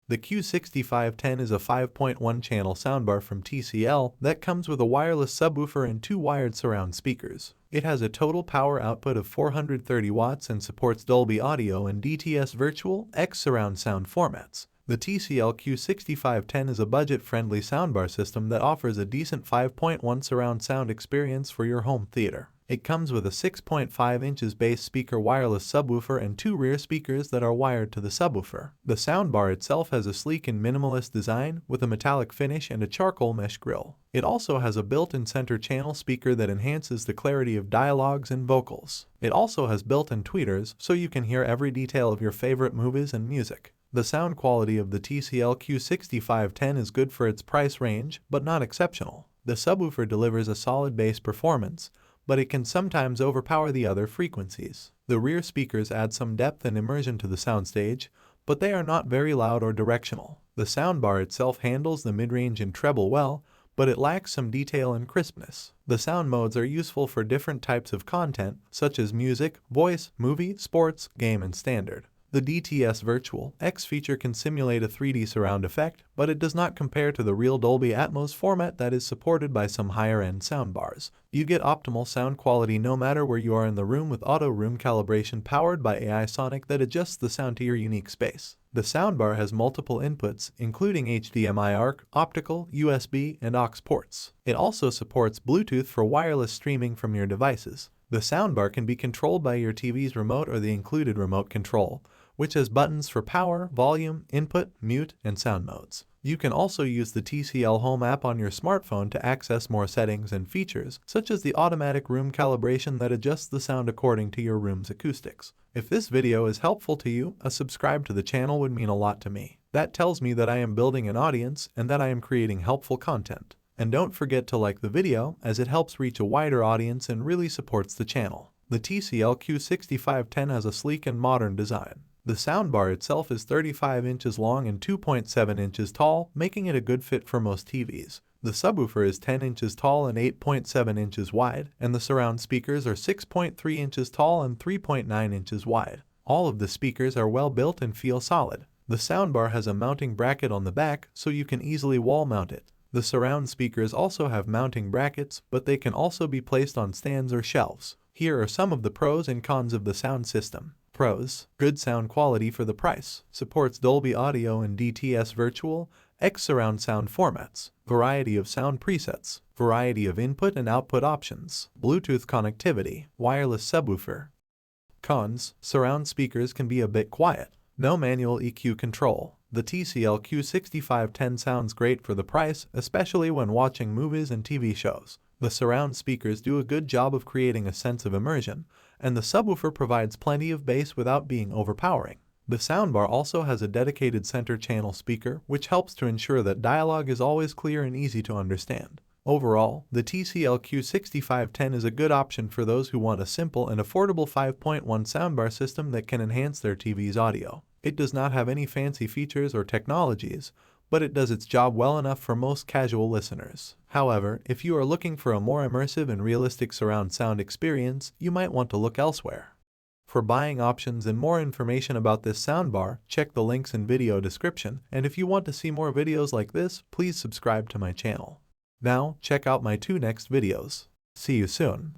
The Q6510 is a 5.1 channel soundbar from TCL that comes with a wireless subwoofer and 2 wired surround speakers. It has a total power output of 430 watts and supports Dolby Audio and DTS Virtual X surround sound formats. The TCL Q6510 is a budget-friendly soundbar system that offers a decent 5.1 surround sound experience for your home theater. It comes with a 6.5 inches bass speaker wireless subwoofer and 2 rear speakers that are wired to the subwoofer. The soundbar itself has a sleek and minimalist design with a metallic finish and a charcoal mesh grille. It also has a built-in center channel speaker that enhances the clarity of dialogues and vocals. It also has built-in tweeters so you can hear every detail of your favorite movies and music. The sound quality of the TCL Q6510 is good for its price range, but not exceptional. The subwoofer delivers a solid bass performance, but it can sometimes overpower the other frequencies. The rear speakers add some depth and immersion to the soundstage, but they are not very loud or directional. The soundbar itself handles the midrange and treble well, but it lacks some detail and crispness. The sound modes are useful for different types of content, such as music, voice, movie, sports, game, and standard. The DTS Virtual X feature can simulate a 3D surround effect, but it does not compare to the real Dolby Atmos format that is supported by some higher-end soundbars. You get optimal sound quality no matter where you are in the room with Auto Room Calibration powered by AI Sonic that adjusts the sound to your unique space. The soundbar has multiple inputs, including HDMI ARC, optical, USB, and aux ports. It also supports Bluetooth for wireless streaming from your devices. The soundbar can be controlled by your TV's remote or the included remote control, which has buttons for power, volume, input, mute, and sound modes. You can also use the TCL Home app on your smartphone to access more settings and features, such as the automatic room calibration that adjusts the sound according to your room's acoustics. If this video is helpful to you, a subscribe to the channel would mean a lot to me. That tells me that I am building an audience and that I am creating helpful content. And don't forget to like the video, as it helps reach a wider audience and really supports the channel. The TCL Q6510 has a sleek and modern design. The soundbar itself is 35 inches long and 2.7 inches tall, making it a good fit for most TVs. The subwoofer is 10 inches tall and 8.7 inches wide, and the surround speakers are 6.3 inches tall and 3.9 inches wide. All of the speakers are well built and feel solid. The soundbar has a mounting bracket on the back, so you can easily wall mount it. The surround speakers also have mounting brackets, but they can also be placed on stands or shelves. Here are some of the pros and cons of the sound system. Pros: good sound quality for the price. Supports Dolby Audio and DTS Virtual X surround sound formats. Variety of sound presets. Variety of input and output options. Bluetooth connectivity. Wireless subwoofer. Cons: surround speakers can be a bit quiet. No manual EQ control. The TCL Q6510 sounds great for the price, especially when watching movies and TV shows. The surround speakers do a good job of creating a sense of immersion, and the subwoofer provides plenty of bass without being overpowering. The soundbar also has a dedicated center channel speaker, which helps to ensure that dialogue is always clear and easy to understand. Overall, the TCL Q6510 is a good option for those who want a simple and affordable 5.1 soundbar system that can enhance their TV's audio. It does not have any fancy features or technologies, but it does its job well enough for most casual listeners. However, if you are looking for a more immersive and realistic surround sound experience, you might want to look elsewhere. For buying options and more information about this soundbar, check the links in video description, and if you want to see more videos like this, please subscribe to my channel. Now, check out my 2 next videos. See you soon.